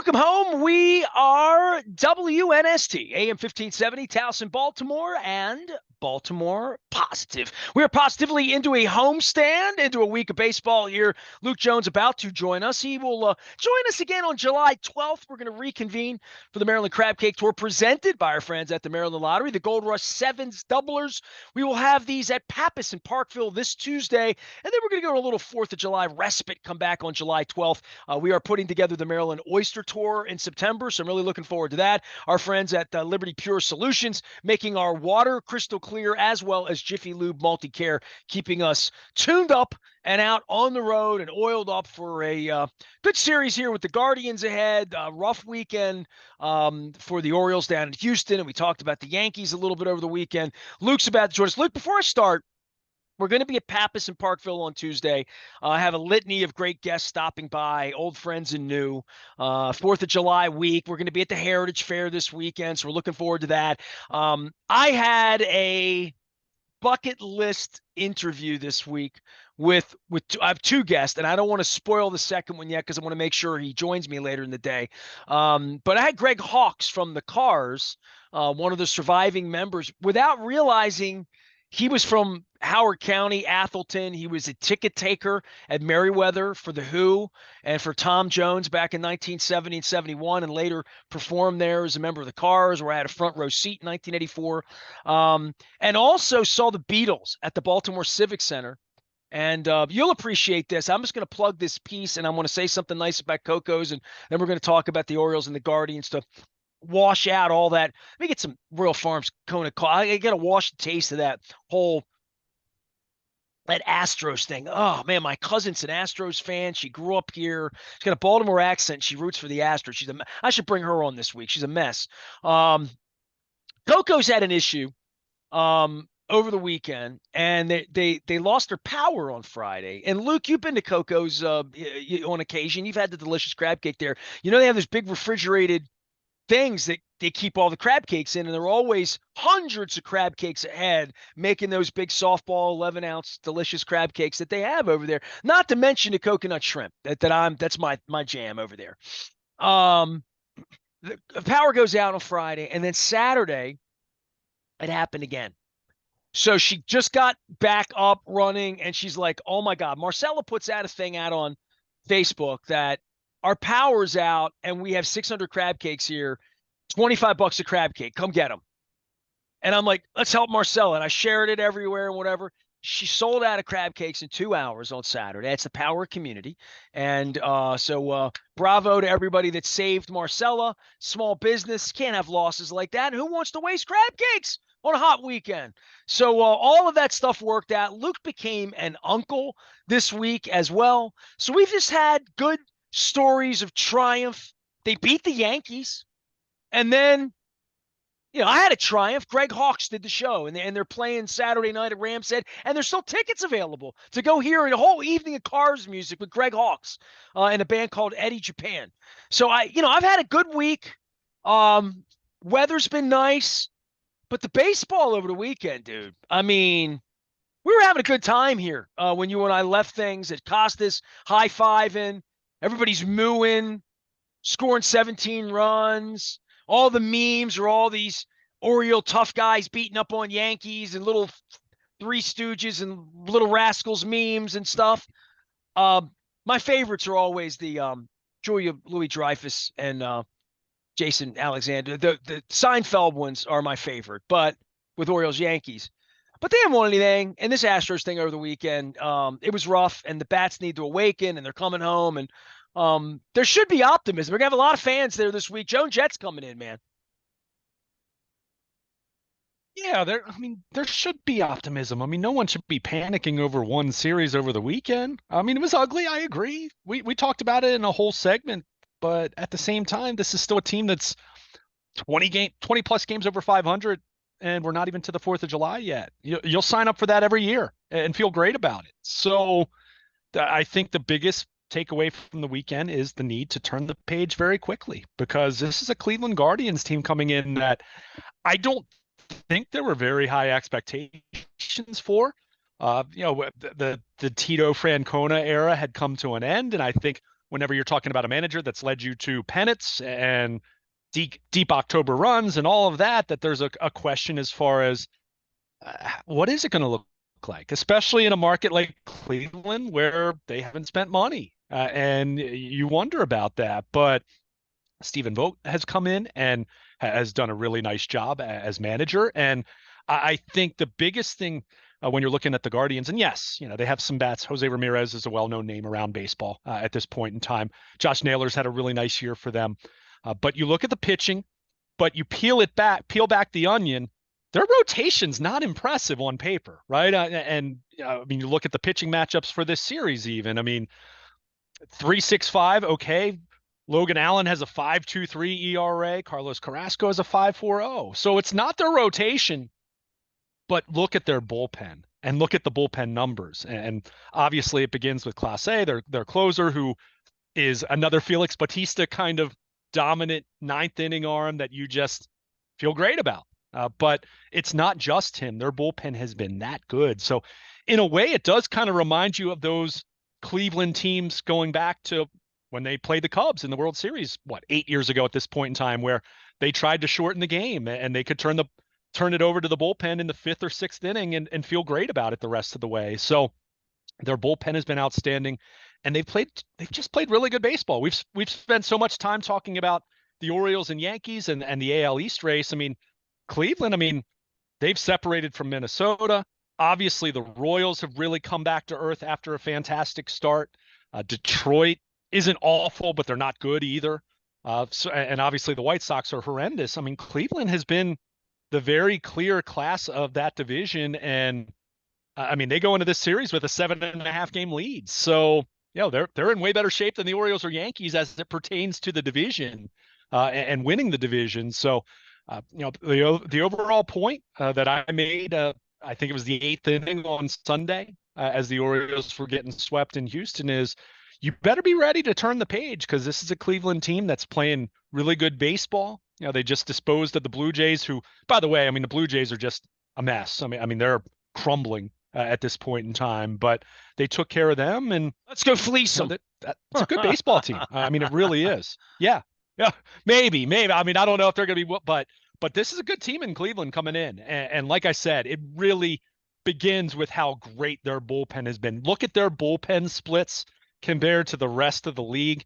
Welcome home. We are WNST, AM 1570, Towson, Baltimore, and Baltimore Positive. We are positively into a homestand, into a week of baseball here. Luke Jones about to join us. He will join us again on July 12th. We're going to reconvene for the Maryland Crab Cake Tour presented by our friends at the Maryland Lottery, the Gold Rush Sevens Doublers. We will have these at Pappas in Parkville this Tuesday, and then we're going to go to a little 4th of July respite, come back on July 12th. We are putting together the Maryland Oyster Tour in September, so I'm really looking forward to that. Our friends at Liberty Pure Solutions making our water crystal clear, as well as Jiffy Lube Multi-Care, keeping us tuned up and out on the road and oiled up for a good series here with the Guardians ahead. Rough weekend for the Orioles down in Houston, and we talked about the Yankees a little bit over the weekend. Luke's about to join us. Luke, before I start, we're going to be at Pappas in Parkville on Tuesday. I have a litany of great guests stopping by, old friends and new. 4th of July week. We're going to be at the Heritage Fair this weekend, so we're looking forward to that. I had a bucket list interview this week with I have two guests, and I don't want to spoil the second one yet because I want to make sure he joins me later in the day. But I had Greg Hawkes from the Cars, one of the surviving members, without realizing he was from Howard County, Atholton. He was a ticket taker at Merriweather for The Who and for Tom Jones back in 1970 and 71, and later performed there as a member of the Cars, where I had a front row seat in 1984. And also saw the Beatles at the Baltimore Civic Center. And you'll appreciate this. I'm just going to plug this piece, and I'm going to say something nice about Coco's, and then we're going to talk about the Orioles and the Guardians to wash out all that. Let me get some Royal Farms Kona coffee. I got to wash the taste of that Astros thing. Oh, man, my cousin's an Astros fan. She grew up here. She's got a Baltimore accent. She roots for the Astros. I should bring her on this week. She's a mess. Coco's had an issue over the weekend, and they lost their power on Friday. And Luke, you've been to Coco's on occasion. You've had the delicious crab cake there. You know they have this big refrigerated things that they keep all the crab cakes in, and there are always hundreds of crab cakes ahead, making those big softball 11-ounce delicious crab cakes that they have over there. Not to mention the coconut shrimp that's my jam over there. The power goes out on Friday, and then Saturday it happened again. So she just got back up running, and she's like, oh my God. Marcella puts out a thing out on Facebook that our power's out and we have 600 crab cakes here, $25 a crab cake. Come get them. And I'm like, let's help Marcella. And I shared it everywhere and whatever. She sold out of crab cakes in 2 hours on Saturday. It's the power community. And so bravo to everybody that saved Marcella. Small business, can't have losses like that. Who wants to waste crab cakes on a hot weekend? So all of that stuff worked out. Luke became an uncle this week as well. So we've just had good stories of triumph. They beat the Yankees. And then, I had a triumph. Greg Hawkes did the show, and they're playing Saturday night at Rams Head, and there's still tickets available to go hear a whole evening of Cars music with Greg Hawkes and a band called Eddie Japan. So I've had a good week. Weather's been nice, but the baseball over the weekend, dude, I mean, we were having a good time here when you and I left things at Costas, high-fiving. Everybody's mooing, scoring 17 runs. All the memes are all these Oriole tough guys beating up on Yankees and little Three Stooges and Little Rascals memes and stuff. My favorites are always the Julia Louis-Dreyfus and Jason Alexander. The Seinfeld ones are my favorite, but with Orioles Yankees. But they haven't won anything. And this Astros thing over the weekend, it was rough, and the bats need to awaken, and they're coming home. And there should be optimism. We're going to have a lot of fans there this week. Joan Jett's coming in, man. Yeah, there should be optimism. I mean, no one should be panicking over one series over the weekend. I mean, it was ugly. I agree. We talked about it in a whole segment, but at the same time, this is still a team that's 20 plus games over 500, and we're not even to the 4th of July yet. You'll sign up for that every year and feel great about it. So I think the biggest takeaway from the weekend is the need to turn the page very quickly, because this is a Cleveland Guardians team coming in that I don't think there were very high expectations for. The Tito Francona era had come to an end, and I think whenever you're talking about a manager that's led you to pennants and deep October runs and all of that, that there's a question as far as what is it going to look like, especially in a market like Cleveland where they haven't spent money. And you wonder about that. But Stephen Vogt has come in and has done a really nice job as manager. And I think the biggest thing when you're looking at the Guardians, and yes, they have some bats. Jose Ramirez is a well-known name around baseball at this point in time. Josh Naylor's had a really nice year for them. But you look at the pitching, but you peel back the onion. Their rotation's not impressive on paper, right? I mean, you look at the pitching matchups for this series, even. I mean, 3.65, okay. Logan Allen has a 5.23 ERA. Carlos Carrasco has a 5.40. So it's not their rotation, but look at their bullpen and look at the bullpen numbers. And obviously, it begins with Class A, their closer, who is another Felix Bautista kind of dominant ninth inning arm that you just feel great about. But it's not just him. Their bullpen has been that good. So in a way, it does kind of remind you of those Cleveland teams going back to when they played the Cubs in the World Series, 8 years ago at this point in time, where they tried to shorten the game and they could turn it over to the bullpen in the fifth or sixth inning and feel great about it the rest of the way. So their bullpen has been outstanding, and they've just played really good baseball. We've spent so much time talking about the Orioles and Yankees and the AL East race. I mean, Cleveland, I mean, they've separated from Minnesota. Obviously, the Royals have really come back to earth after a fantastic start. Detroit isn't awful, but they're not good either. And obviously, the White Sox are horrendous. I mean, Cleveland has been the very clear class of that division, and I mean, they go into this series with a 7.5 game lead. So, they're in way better shape than the Orioles or Yankees as it pertains to the division and winning the division. So, the overall point that I made, I think it was the eighth inning on Sunday as the Orioles were getting swept in Houston, is you better be ready to turn the page because this is a Cleveland team that's playing really good baseball. They just disposed of the Blue Jays, who, by the way, I mean, the Blue Jays are just a mess. I mean, they're crumbling at this point in time, but they took care of them, and let's go fleece them. That's a good baseball team. I mean, it really is. Yeah, maybe. I mean, I don't know if they're going to be, but this is a good team in Cleveland coming in, and like I said, it really begins with how great their bullpen has been. Look at their bullpen splits compared to the rest of the league.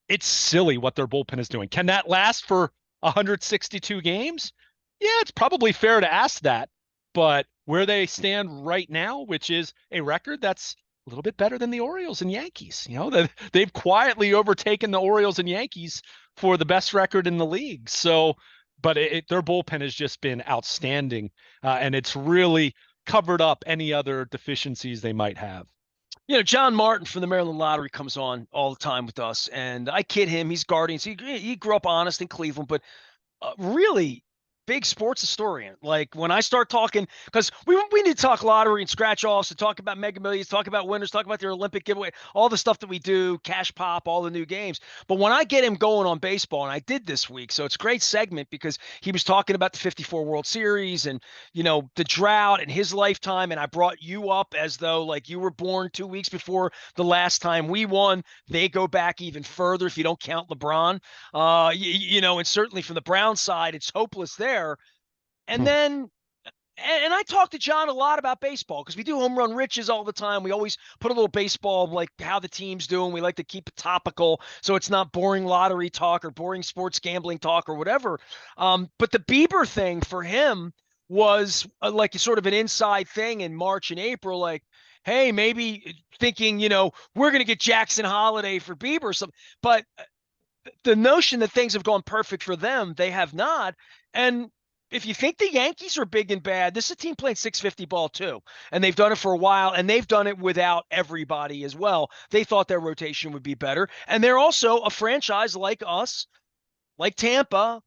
It's silly what their bullpen is doing. Can that last for 162 games? Yeah, it's probably fair to ask that. But where they stand right now, which is a record that's a little bit better than the Orioles and Yankees, they've quietly overtaken the Orioles and Yankees for the best record in the league. So, but their bullpen has just been outstanding, and it's really covered up any other deficiencies they might have. John Martin from the Maryland Lottery comes on all the time with us, and I kid him. He's Guardians. He grew up honest in Cleveland, but really big sports historian. Like when I start talking, because we need to talk lottery and scratch offs, to talk about Mega Millions, talk about winners, talk about their Olympic giveaway, all the stuff that we do, cash pop, all the new games. But when I get him going on baseball, and I did this week, so it's a great segment because he was talking about the 54 World Series and the drought in his lifetime, and I brought you up as though like you were born 2 weeks before the last time we won. They go back even further if you don't count LeBron. And certainly from the Brown side, it's hopeless there. And then, and I talk to John a lot about baseball because we do home run riches all the time. We always put a little baseball, like how the team's doing. We like to keep it topical so it's not boring lottery talk or boring sports gambling talk or whatever. But the Bieber thing for him was like sort of an inside thing in March and April, like, hey, maybe thinking, we're going to get Jackson Holiday for Bieber or something. But the notion that things have gone perfect for them, they have not. And if you think the Yankees are big and bad, this is a team playing 650 ball too. And they've done it for a while, and they've done it without everybody as well. They thought their rotation would be better. And they're also a franchise like us, like Tampa,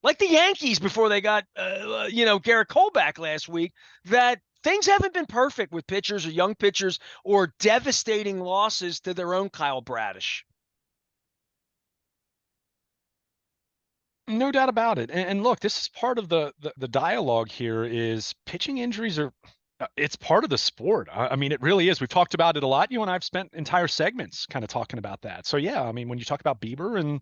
like the Yankees before they got, Garrett Cole back last week, that things haven't been perfect with pitchers or young pitchers or devastating losses to their own Kyle Bradish. No doubt about it. And look, this is part of the dialogue here is pitching injuries are It's part of the sport. I mean, it really is. We've talked about it a lot. You and I've spent entire segments kind of talking about that. So yeah, I mean, when you talk about Bieber and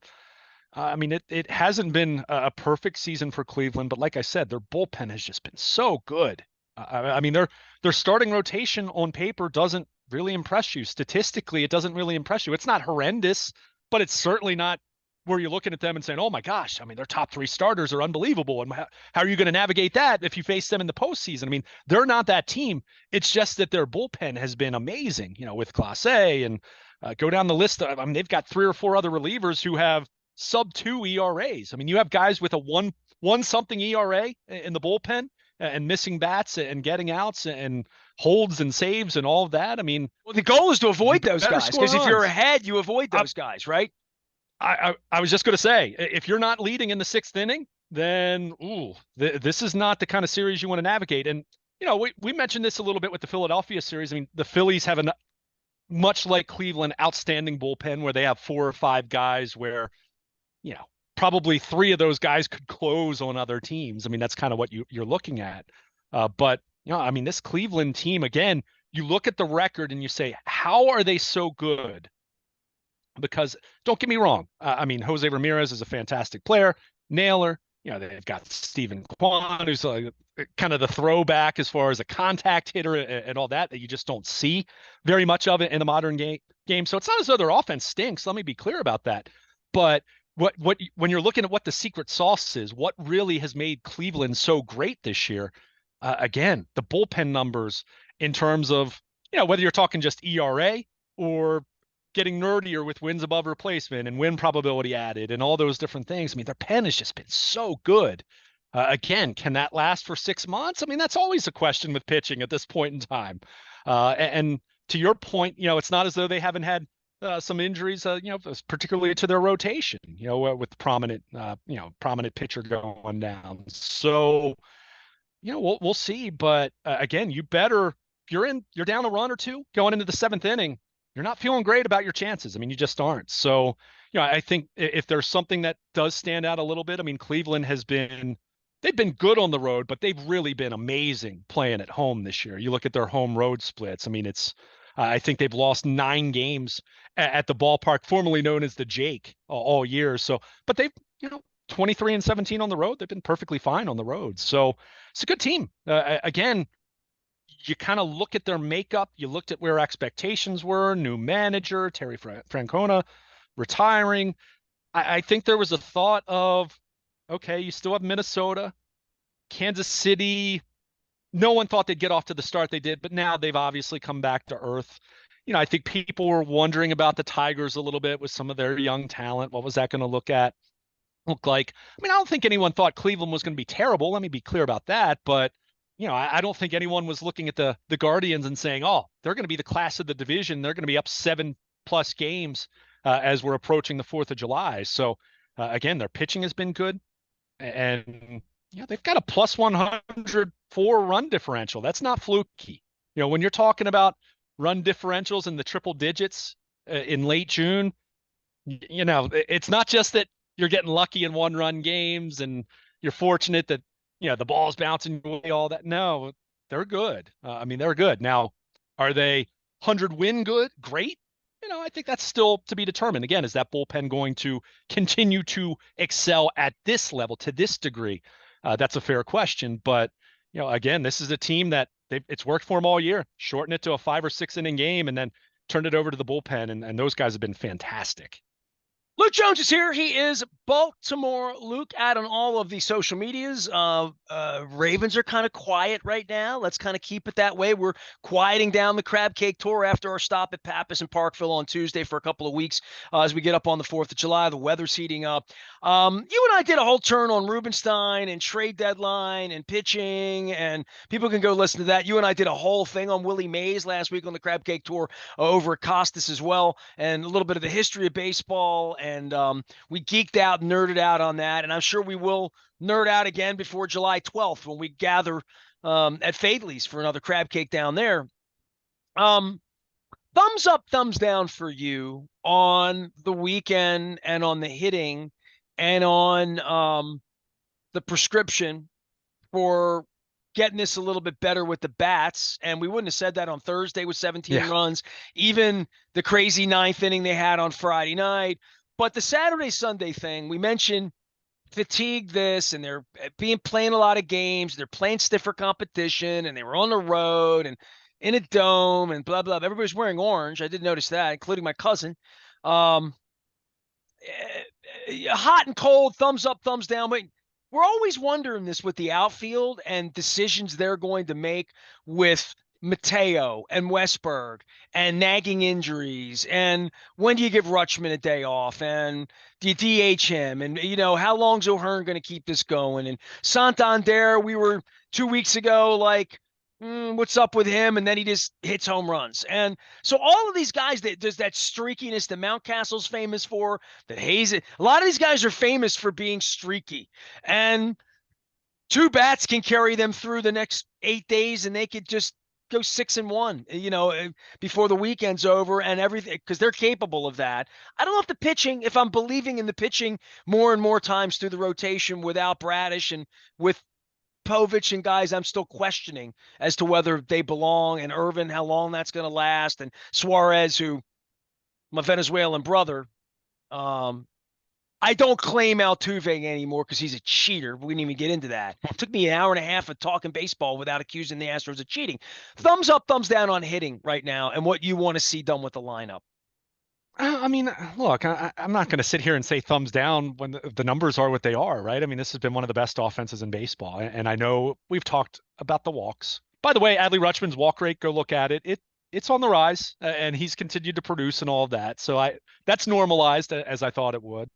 I mean, it hasn't been a perfect season for Cleveland, but like I said, their bullpen has just been so good. I mean, their starting rotation on paper doesn't really impress you. Statistically, it doesn't really impress you. It's not horrendous, but it's certainly not where you're looking at them and saying, "Oh my gosh, I mean, their top three starters are unbelievable." And how are you going to navigate that if you face them in the postseason? I mean, they're not that team. It's just that their bullpen has been amazing. You know, with Clase and go down the list. I mean, they've got three or four other relievers who have sub 2 ERAs. I mean, you have guys with a one something ERA in the bullpen and missing bats and getting outs and holds and saves and all of that. I mean, Well, the goal is to you avoid those better guys score because if you're runs. ahead, you avoid I, those guys, right? I was just going to say, if you're not leading in the sixth inning, then this is not the kind of series you want to navigate. And you know, we mentioned this a little bit with the Philadelphia series. I mean, the Phillies have a much like Cleveland, outstanding bullpen where they have four or five guys where you know, probably three of those guys could close on other teams. I mean, that's kind of what you're looking at. But, you know, I mean, this Cleveland team, again, you look at the record and you say, how are they so good? Because don't get me wrong. I mean, Jose Ramirez is a fantastic player. Naylor, you know, they've got Stephen Kwan, who's kind of the throwback as far as a contact hitter and all that you just don't see very much of it in the modern game. So it's not as though their offense stinks. Let me be clear about that. But what when you're looking at what the secret sauce is, what really has made Cleveland so great this year? Again, the bullpen numbers in terms of you know whether you're talking just ERA or getting nerdier with wins above replacement and win probability added and all those different things. I mean, their pen has just been so good. Again, can that last for 6 months? I mean, that's always a question with pitching at this point in time. And to your point, you know, it's not as though they haven't had some injuries, you know, particularly to their rotation, you know, with prominent pitcher going down. So, you know, we'll see. But again, you better if you're down a run or two going into the seventh inning, you're not feeling great about your chances. I mean, you just aren't. So, you know, I think if there's something that does stand out a little bit, I mean, Cleveland they've been good on the road, but they've really been amazing playing at home this year. You look at their home road splits. I mean, I think they've lost 9 games at the ballpark, formerly known as the Jake, all year. So, but they've, you know, 23 and 17 on the road. They've been perfectly fine on the road. So it's a good team. Again, you kind of look at their makeup. You looked at where expectations were, new manager, Terry Francona retiring. I think there was a thought of, okay, you still have Minnesota, Kansas City. No one thought they'd get off to the start they did, but now they've obviously come back to earth. You know, I think people were wondering about the Tigers a little bit with some of their young talent. What was that going to look like? I mean, I don't think anyone thought Cleveland was going to be terrible. Let me be clear about that. But you know, I don't think anyone was looking at the Guardians and saying, "Oh, they're going to be the class of the division. They're going to be up 7+ games as we're approaching the 4th of July." So again, their pitching has been good, and you know, they've got a plus 104 run differential. That's not fluky. You know, when you're talking about run differentials in the triple digits in late June, you know, it's not just that you're getting lucky in 1-run games and you're fortunate that, you know, the ball's bouncing away, all that. No, they're good. I mean, they're good. Now, are they 100-win good? Great. You know, I think that's still to be determined. Again, is that bullpen going to continue to excel at this level, to this degree? That's a fair question. But, you know, again, this is a team that it's worked for them all year. Shorten it to a 5 or 6 inning game and then turn it over to the bullpen. And those guys have been fantastic. Luke Jones is here. He is Baltimore Luke out on all of the social medias. Ravens are kind of quiet right now. Let's kind of keep it that way. We're quieting down the Crab Cake Tour after our stop at Pappas and Parkville on Tuesday for a couple of weeks as we get up on the 4th of July. The weather's heating up. You and I did a whole turn on Rubenstein and trade deadline and pitching, and people can go listen to that. You and I did a whole thing on Willie Mays last week on the Crab Cake Tour over at Costas as well, and a little bit of the history of baseball. And we geeked out, nerded out on that. And I'm sure we will nerd out again before July 12th when we gather at Fadley's for another crab cake down there. Thumbs up, thumbs down for you on the weekend and on the hitting and on the prescription for getting this a little bit better with the bats, and we wouldn't have said that on Thursday with 17 Yeah. runs, even the crazy ninth inning they had on Friday night. But the Saturday Sunday thing, we mentioned fatigue this, and they're playing a lot of games. They're playing stiffer competition, and they were on the road and in a dome and blah blah. Everybody's wearing orange. I did notice that, including my cousin. Um, Hot and cold, thumbs up, thumbs down. But we're always wondering this with the outfield and decisions they're going to make with Mateo and Westberg and nagging injuries. And when do you give Rutschman a day off? And do you DH him? And, how long's O'Hearn going to keep this going? And Santander, we were 2 weeks ago like, what's up with him? And then he just hits home runs. And so all of these guys that there's that streakiness that Mountcastle's famous for, that Hayes, a lot of these guys are famous for being streaky. And two bats can carry them through the next 8 days, and they could just go 6-1, before the weekend's over and everything, because they're capable of that. I don't know if the pitching, if I'm believing in the pitching more and more times through the rotation without Bradish and with Povich and guys I'm still questioning as to whether they belong, and Irvin, how long that's going to last, and Suarez, who my Venezuelan brother, I don't claim Altuve anymore because he's a cheater. We didn't even get into that. It took me an hour and a half of talking baseball without accusing the Astros of cheating. Thumbs up, thumbs down on hitting right now and what you want to see done with the lineup. I mean, look, I'm not going to sit here and say thumbs down when the numbers are what they are, right? I mean, this has been one of the best offenses in baseball. And I know we've talked about the walks. By the way, Adley Rutschman's walk rate, go look at it. It's on the rise, and he's continued to produce and all of that. So that's normalized as I thought it would.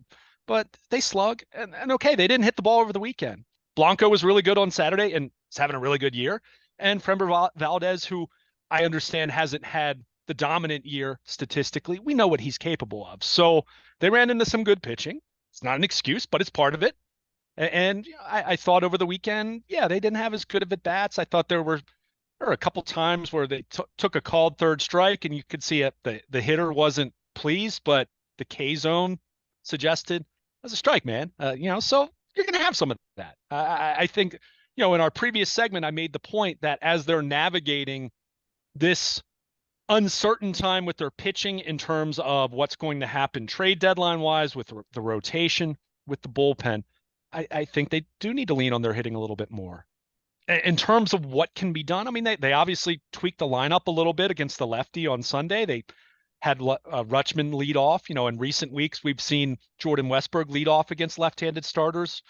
But they slug, and okay, they didn't hit the ball over the weekend. Blanco was really good on Saturday and is having a really good year. And Frember Valdez, who I understand hasn't had the dominant year statistically, we know what he's capable of. So they ran into some good pitching. It's not an excuse, but it's part of it. And I thought over the weekend, yeah, they didn't have as good of at bats. I thought there were a couple times where they took a called third strike, and you could see it. The hitter wasn't pleased, but the K zone suggested as a strike, man. So you're going to have some of that. I think, in our previous segment, I made the point that as they're navigating this uncertain time with their pitching in terms of what's going to happen trade deadline wise with the rotation, with the bullpen, I think they do need to lean on their hitting a little bit more. In terms of what can be done, I mean, they obviously tweaked the lineup a little bit against the lefty on Sunday. They had Rutschman lead off. In recent weeks, we've seen Jordan Westberg lead off against left-handed starters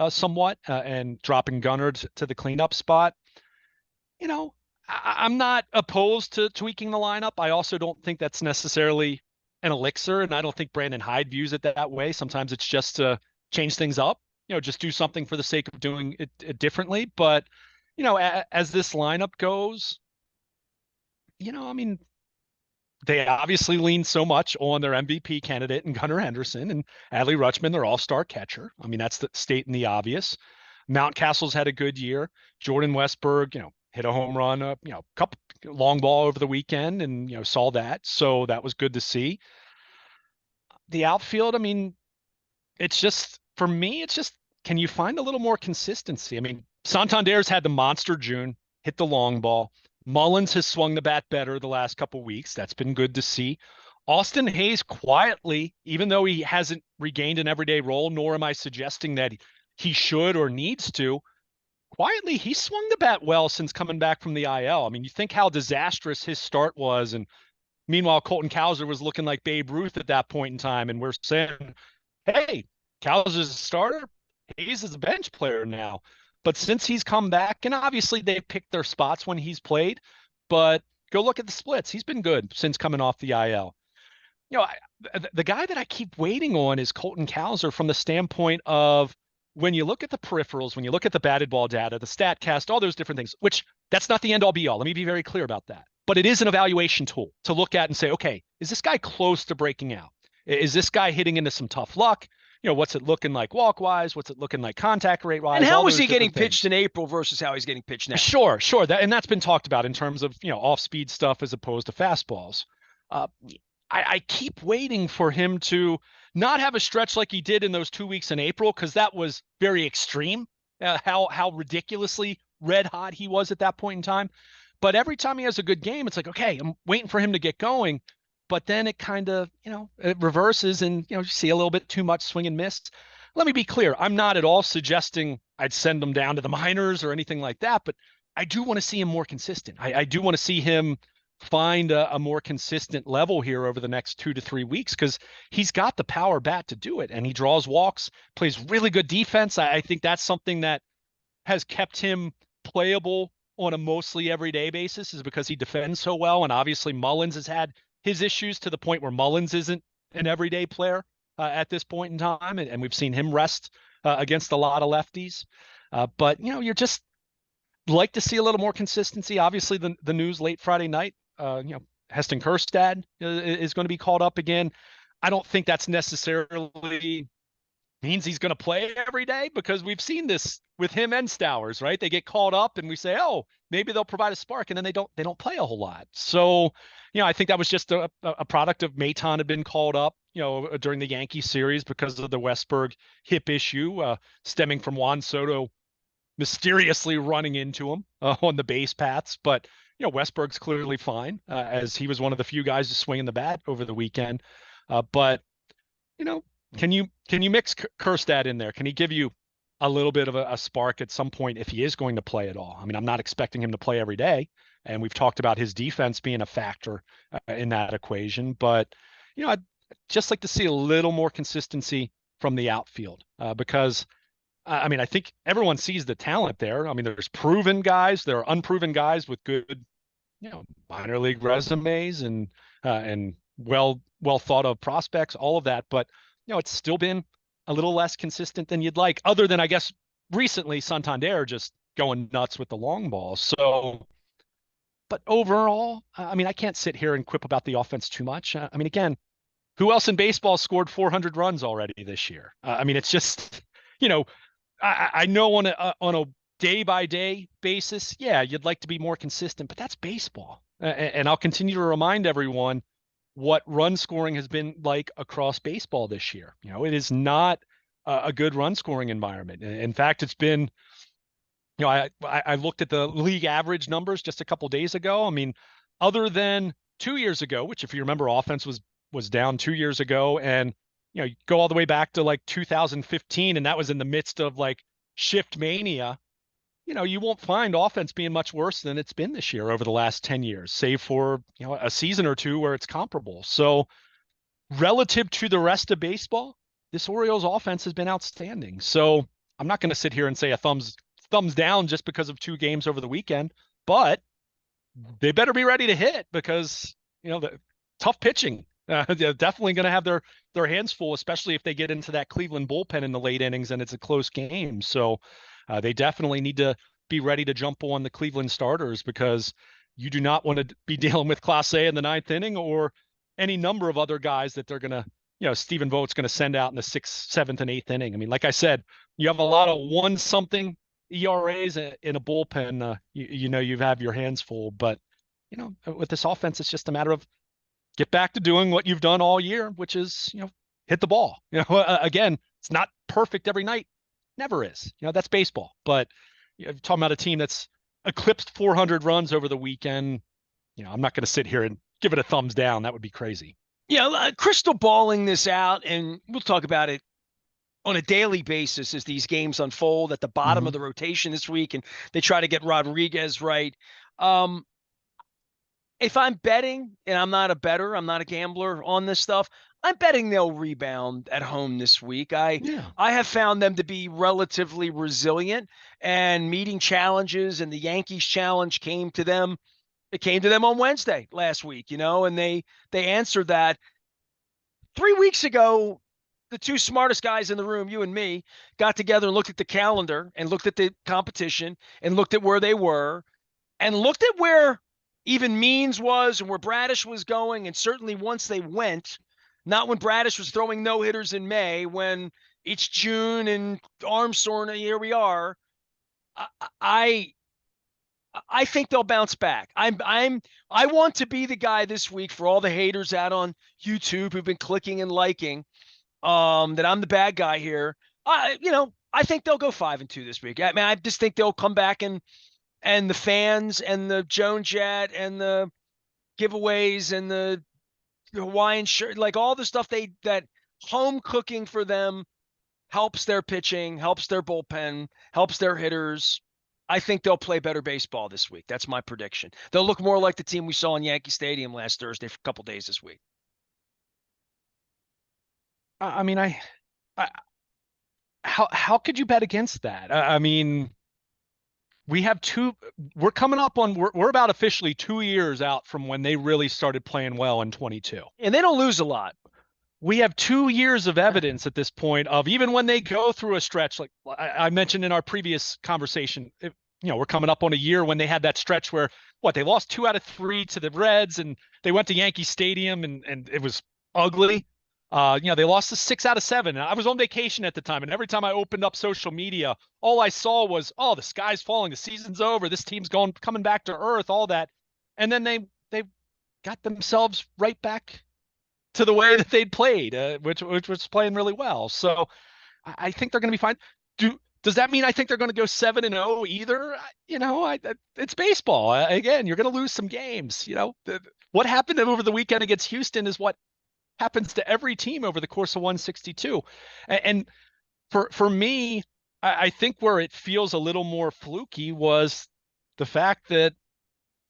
somewhat, and dropping Gunnar to the cleanup spot. I'm not opposed to tweaking the lineup. I also don't think that's necessarily an elixir, and I don't think Brandon Hyde views it that way. Sometimes it's just to change things up, just do something for the sake of doing it differently. But, as this lineup goes, I mean, they obviously lean so much on their MVP candidate and Gunnar Henderson and Adley Rutschman, their all-star catcher. I mean, that's the stating the obvious. Mountcastle's had a good year. Jordan Westberg, hit a home run, couple long ball over the weekend, and saw that. So that was good to see. The outfield, I mean, it's just, for me, can you find a little more consistency? I mean, Santander's had the monster June, hit the long ball. Mullins has swung the bat better the last couple of weeks. That's been good to see. Austin Hayes quietly, even though he hasn't regained an everyday role, nor am I suggesting that he should or needs to, quietly, he swung the bat well since coming back from the IL. I mean, you think how disastrous his start was, and meanwhile, Colton Cowser was looking like Babe Ruth at that point in time, and we're saying, hey, Cowser's a starter, Hayes is a bench player now. But since he's come back, and obviously they've picked their spots when he's played, but go look at the splits. He's been good since coming off the IL. The guy that I keep waiting on is Colton Cowser from the standpoint of, when you look at the peripherals, when you look at the batted ball data, the StatCast, all those different things, which that's not the end all be all. Let me be very clear about that. But it is an evaluation tool to look at and say, okay, is this guy close to breaking out? Is this guy hitting into some tough luck? What's it looking like walk-wise? What's it looking like contact rate-wise? And how is he getting pitched in April versus how he's getting pitched now? Sure. That's been talked about in terms of, off-speed stuff as opposed to fastballs. I keep waiting for him to not have a stretch like he did in those 2 weeks in April, because that was very extreme, how ridiculously red hot he was at that point in time. But every time he has a good game, it's like, okay, I'm waiting for him to get going. But then it kind of, it reverses and, you see a little bit too much swing and miss. Let me be clear. I'm not at all suggesting I'd send him down to the minors or anything like that, but I do want to see him more consistent. I do want to see him find a more consistent level here over the next 2 to 3 weeks because he's got the power bat to do it. And he draws walks, plays really good defense. I think that's something that has kept him playable on a mostly everyday basis is because he defends so well. And obviously Mullins has had his issues to the point where Mullins isn't an everyday player at this point in time. And we've seen him rest against a lot of lefties. But, you're just like to see a little more consistency. Obviously the news late Friday night, Heston Kjerstad is going to be called up again. I don't think that's necessarily means he's going to play every day because we've seen this with him and Stowers, right? They get called up and we say, oh, maybe they'll provide a spark, and then they don't play a whole lot. So, I think that was just a product of Maton had been called up, during the Yankee series because of the Westberg hip issue stemming from Juan Soto mysteriously running into him on the base paths. But, Westberg's clearly fine as he was one of the few guys to swing in the bat over the weekend. But, can you mix Kjerstad in there? Can he give you a little bit of a spark at some point if he is going to play at all? I mean, I'm not expecting him to play every day, and we've talked about his defense being a factor in that equation. But, I'd just like to see a little more consistency from the outfield because, I mean, I think everyone sees the talent there. I mean, there's proven guys, there are unproven guys with good, minor league resumes and well thought of prospects, all of that. But it's still been a little less consistent than you'd like, other than, I guess, recently Santander just going nuts with the long ball. So, but overall, I mean, I can't sit here and quip about the offense too much. I mean, again, who else in baseball scored 400 runs already this year? I mean, it's just, I know on a day by day basis, yeah, you'd like to be more consistent, but that's baseball. And I'll continue to remind everyone what run scoring has been like across baseball this year. It is not a good run scoring environment. In fact, it's been, I looked at the league average numbers just a couple of days ago. I mean, other than 2 years ago, which if you remember, offense was down 2 years ago, and you go all the way back to like 2015, and that was in the midst of like shift mania. You won't find offense being much worse than it's been this year over the last 10 years, save for, a season or two where it's comparable. So relative to the rest of baseball, this Orioles offense has been outstanding. So I'm not going to sit here and say a thumbs down just because of 2 games over the weekend, but they better be ready to hit because, the tough pitching. They're definitely going to have their hands full, especially if they get into that Cleveland bullpen in the late innings and it's a close game. So they definitely need to be ready to jump on the Cleveland starters because you do not want to be dealing with Clase in the 9th inning or any number of other guys that they're going to, Stephen Vogt's going to send out in the 6th, 7th, and 8th inning. I mean, like I said, you have a lot of 1-something ERAs in a bullpen. You have your hands full, but with this offense, it's just a matter of get back to doing what you've done all year, which is, hit the ball. Again, it's not perfect every night. Never is. That's baseball. But talking about a team that's eclipsed 400 runs over the weekend, I'm not going to sit here and give it a thumbs down. That would be crazy. Yeah, crystal balling this out, and we'll talk about it on a daily basis as these games unfold at the bottom of the rotation this week, and they try to get Rodriguez right. If I'm betting, and I'm not a bettor, I'm not a gambler on this stuff, I'm betting they'll rebound at home this week. I have found them to be relatively resilient and meeting challenges, and the Yankees challenge came to them. It came to them on Wednesday last week, and they answered that. 3 weeks ago, the 2 smartest guys in the room, you and me, got together and looked at the calendar and looked at the competition and looked at where they were and looked at where even Means was and where Bradish was going. And certainly once they went, not when Bradish was throwing no-hitters in May, when it's June and Armstrong, here we are. I think they'll bounce back. I want to be the guy this week for all the haters out on YouTube who've been clicking and liking that I'm the bad guy here. I think they'll go 5-2 this week. I mean, I just think they'll come back and and the fans and the Joan Jet and the giveaways and the Hawaiian shirt, like all the stuff that home cooking for them helps their pitching, helps their bullpen, helps their hitters. I think they'll play better baseball this week. That's my prediction. They'll look more like the team we saw in Yankee Stadium last Thursday for a couple days this week. I mean, I how could you bet against that? I mean, we have we're coming up on we're about officially 2 years out from when they really started playing well in 22. And they don't lose a lot. We have 2 years of evidence at this point of even when they go through a stretch, like I mentioned in our previous conversation, we're coming up on a year when they had that stretch where they lost 2 out of 3 to the Reds and they went to Yankee Stadium and it was ugly. They lost to 6 out of 7. And I was on vacation at the time, and every time I opened up social media, all I saw was, oh, the sky's falling, the season's over, this team's coming back to earth, all that. And then they got themselves right back to the way that they'd played, which was playing really well. So I think they're going to be fine. Does that mean I think they're going to go 7-0 either? It's baseball. Again, you're going to lose some games. What happened over the weekend against Houston is what happens to every team over the course of 162. And for me, I think where it feels a little more fluky was the fact that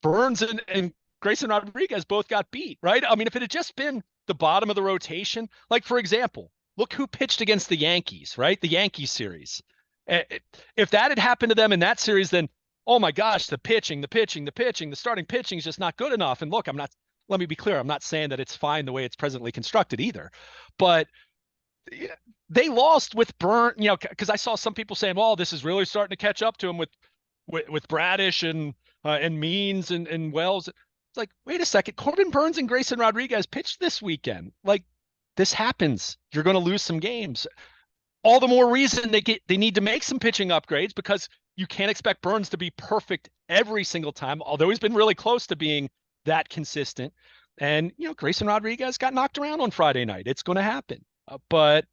Burns and Grayson Rodriguez both got beat, right? I mean, if it had just been the bottom of the rotation, like for example, look who pitched against the Yankees, right? The Yankees series. If that had happened to them in that series, then, oh my gosh, the starting pitching is just not good enough. And look, let me be clear, I'm not saying that it's fine the way it's presently constructed either, but they lost with Burn, because I saw some people saying, well, this is really starting to catch up to him with Bradish and Means and Wells. It's like, wait a second, Corbin Burns and Grayson Rodriguez pitched this weekend. Like, this happens. You're going to lose some games. All the more reason they need to make some pitching upgrades, because you can't expect Burns to be perfect every single time, although he's been really close to being that consistent. And, Grayson Rodriguez got knocked around on Friday night. It's going to happen. But,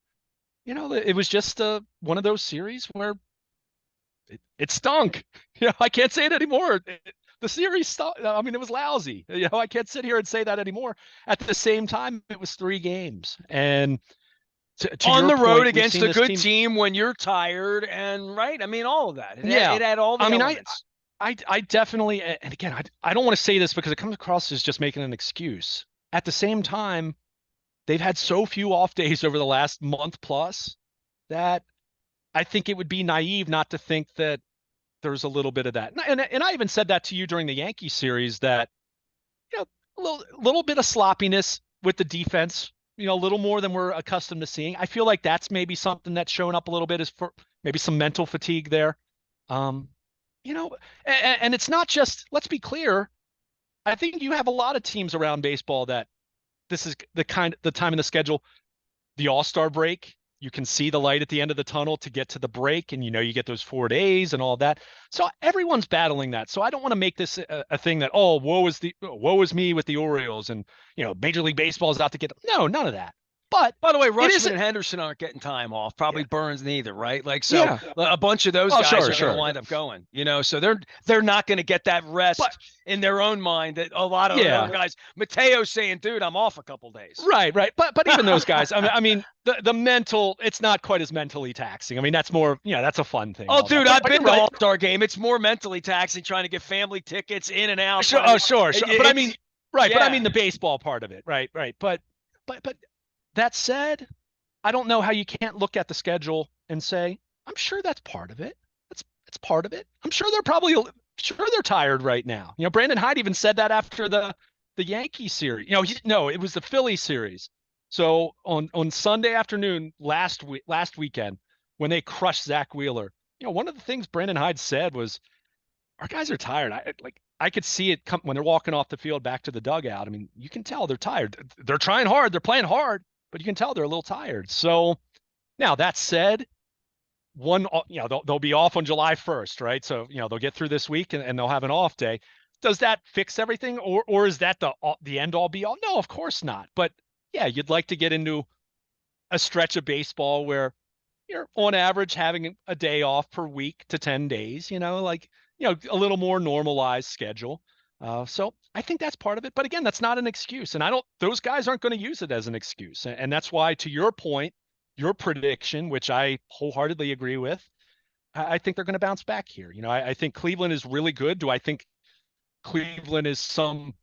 it was just one of those series where it stunk. I can't say it anymore. The series stunk. I mean, it was lousy. I can't sit here and say that anymore. At the same time, it was 3 games. And to on the road point, against a good team when you're tired and right. I mean, all of that. It had all the elements. I definitely, and again, I don't want to say this because it comes across as just making an excuse. At the same time, they've had so few off days over the last month plus that I think it would be naive not to think that there's a little bit of that. And I even said that to you during the Yankee series that, a little bit of sloppiness with the defense, a little more than we're accustomed to seeing. I feel like that's maybe something that's showing up a little bit, is for maybe some mental fatigue there. And it's not just, let's be clear, I think you have a lot of teams around baseball that this is the time in the schedule, the All-Star break, you can see the light at the end of the tunnel to get to the break, and you get those 4 days and all that. So everyone's battling that. So I don't want to make this a thing that, oh, woe is me with the Orioles and Major League Baseball is out to get them. No, none of that. But by the way, Rutschman and Henderson aren't getting time off. Probably Burns neither, right? Like, so a bunch of those guys are going to wind up going. So they're not going to get that rest in their own mind that a lot of other guys. Mateo's saying, "Dude, I'm off a couple days." Right. But even those guys, I mean, the mental, it's not quite as mentally taxing. I mean, that's more, that's a fun thing. Oh, dude, I've been to All-Star game. It's more mentally taxing trying to get family tickets in and out. Sure. But I mean, right. But I mean the baseball part of it. Right. But that said, I don't know how you can't look at the schedule and say, I'm sure that's part of it. That's part of it. I'm sure they're tired right now. Brandon Hyde even said that after the Yankee series. It was the Philly series. So on Sunday afternoon last weekend, when they crushed Zach Wheeler, one of the things Brandon Hyde said was, our guys are tired. I could see it come when they're walking off the field back to the dugout. I mean, you can tell they're tired. They're trying hard. They're playing hard, but you can tell they're a little tired. So now that said, they'll be off on July 1st, right? So, they'll get through this week and they'll have an off day. Does that fix everything, or is that the end all be all? No, of course not. But yeah, you'd like to get into a stretch of baseball where you're on average having a day off per week to 10 days, a little more normalized schedule. So I think that's part of it. But again, that's not an excuse. And those guys aren't going to use it as an excuse. And that's why, to your point, your prediction, which I wholeheartedly agree with, I think they're going to bounce back here. I think Cleveland is really good. Do I think Cleveland is some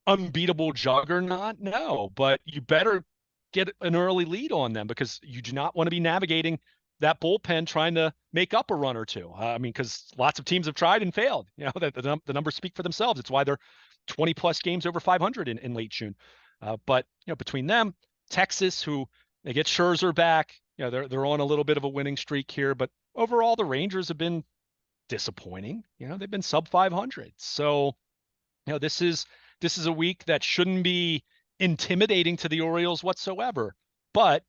unbeatable juggernaut? No, but you better get an early lead on them, because you do not want to be navigating that bullpen trying to make up a run or two. I mean, because lots of teams have tried and failed. The numbers speak for themselves. It's why they're 20 plus games over 500 in late June. But between them, Texas, who they get Scherzer back, they're on a little bit of a winning streak here. But overall, the Rangers have been disappointing. They've been sub 500. So this is a week that shouldn't be intimidating to the Orioles whatsoever. But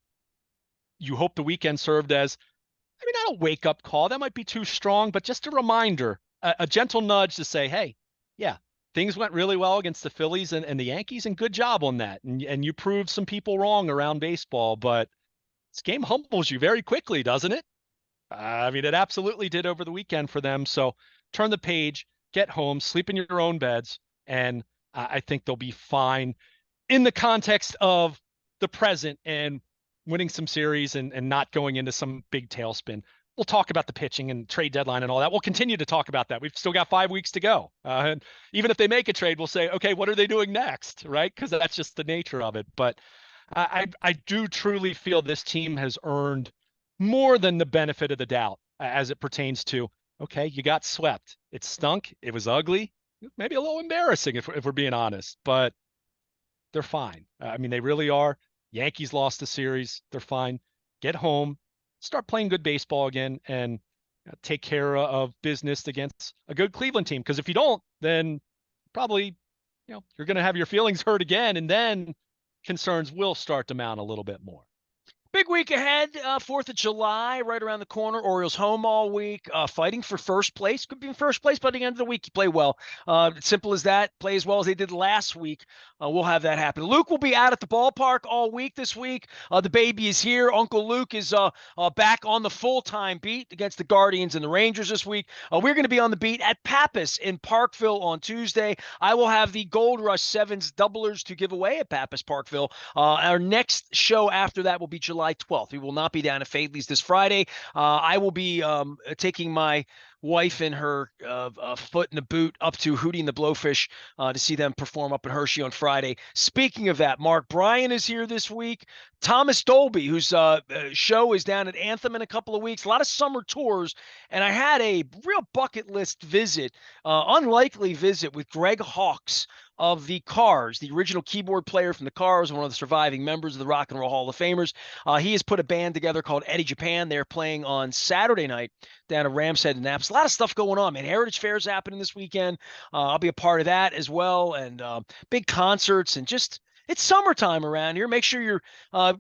you hope the weekend served as, not a wake-up call. That might be too strong, but just a reminder, a gentle nudge to say, hey, yeah, things went really well against the Phillies and the Yankees, and good job on that. And you proved some people wrong around baseball, but this game humbles you very quickly, doesn't it? It absolutely did over the weekend for them. So turn the page, get home, sleep in your own beds, and I think they'll be fine in the context of the present and winning some series and not going into some big tailspin. We'll talk about the pitching and trade deadline and all that. We'll continue to talk about that. We've still got 5 weeks to go. And even if they make a trade, we'll say, okay, what are they doing next? Right? Because that's just the nature of it. But I do truly feel this team has earned more than the benefit of the doubt as it pertains to, okay, you got swept. It stunk. It was ugly. Maybe a little embarrassing if we're being honest, but they're fine. They really are. Yankees lost the series. They're fine. Get home, start playing good baseball again, and take care of business against a good Cleveland team. Because if you don't, then probably, you're going to have your feelings hurt again, and then concerns will start to mount a little bit more. Big week ahead, 4th of July, right around the corner. Orioles home all week, fighting for first place. Could be in first place by the end of the week. You play well. Simple as that. Play as well as they did last week. We'll have that happen. Luke will be out at the ballpark all week this week. The baby is here. Uncle Luke is back on the full-time beat against the Guardians and the Rangers this week. We're going to be on the beat at Pappas in Parkville on Tuesday. I will have the Gold Rush Sevens doublers to give away at Pappas Parkville. Our next show after that will be July 12th. We will not be down at Fadley's this Friday. I will be taking my wife and her foot in the boot up to Hootie and the Blowfish to see them perform up in Hershey on Friday. Speaking of that, Mark Bryan is here this week. Thomas Dolby, whose show is down at Anthem in a couple of weeks. A lot of summer tours. And I had a real bucket list visit, unlikely visit with Greg Hawkes of the Cars, the original keyboard player from the Cars, one of the surviving members of the Rock and Roll Hall of Famers. He has put a band together called Eddie Japan. They're playing on Saturday night down at Ram's Head and Naps. A lot of stuff going on, man. Heritage Fair's happening this weekend. I'll be a part of that as well, and big concerts, and just it's summertime around here. Make sure you're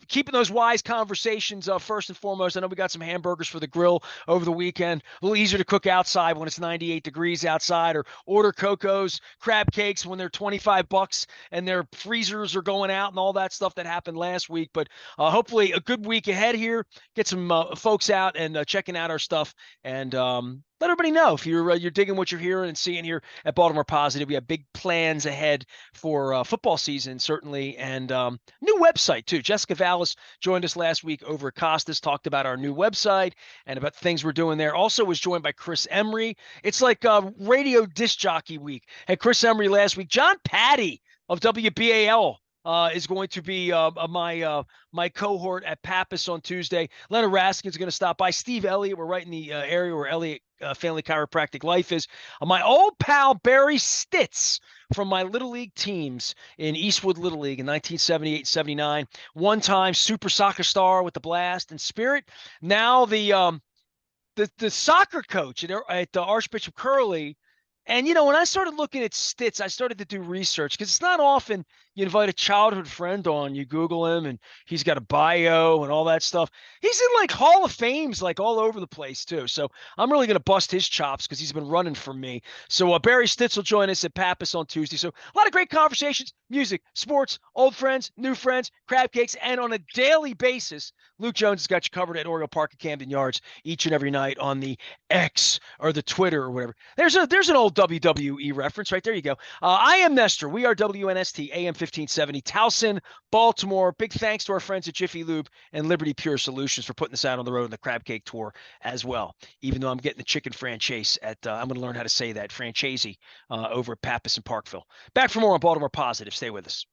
keeping those wise conversations first and foremost. I know we got some hamburgers for the grill over the weekend. A little easier to cook outside when it's 98 degrees outside, or order Coco's crab cakes when they're $25 and their freezers are going out and all that stuff that happened last week. But hopefully a good week ahead here. Get some folks out and checking out our stuff, and let everybody know if you're digging what you're hearing and seeing here at Baltimore Positive. We have big plans ahead for football season, certainly, and new website, too. Jessica Vallis joined us last week over at Costas, talked about our new website and about the things we're doing there. Also was joined by Chris Emery. It's like radio disc jockey week. Had Chris Emery last week. John Patty of WBAL is going to be my cohort at Pappas on Tuesday. Leonard Raskin's going to stop by. Steve Elliott, we're right in the area where Elliott Family Chiropractic Life is. My old pal Barry Stitz from my Little League teams in Eastwood Little League in 1978-79. One-time super soccer star with the Blast and Spirit. Now the soccer coach at Archbishop Curley. And, when I started looking at Stitz, I started to do research, because it's not often You invite a childhood friend on, you Google him, and he's got a bio and all that stuff. He's in like Hall of Fames, like all over the place too. So I'm really going to bust his chops because he's been running for me. So Barry Stitz will join us at Pappas on Tuesday. So a lot of great conversations, music, sports, old friends, new friends, crab cakes, and on a daily basis, Luke Jones has got you covered at Oriole Park at Camden Yards each and every night on the X or the Twitter or whatever. There's an old WWE reference right there. You go. I am Nestor. We are WNST AM 1570 Towson, Baltimore. Big thanks to our friends at Jiffy Lube and Liberty Pure Solutions for putting this out on the road on the Crab Cake Tour as well. Even though I'm getting the chicken franchise at, I'm going to learn how to say that, franchisee over at Pappas and Parkville. Back for more on Baltimore Positive. Stay with us.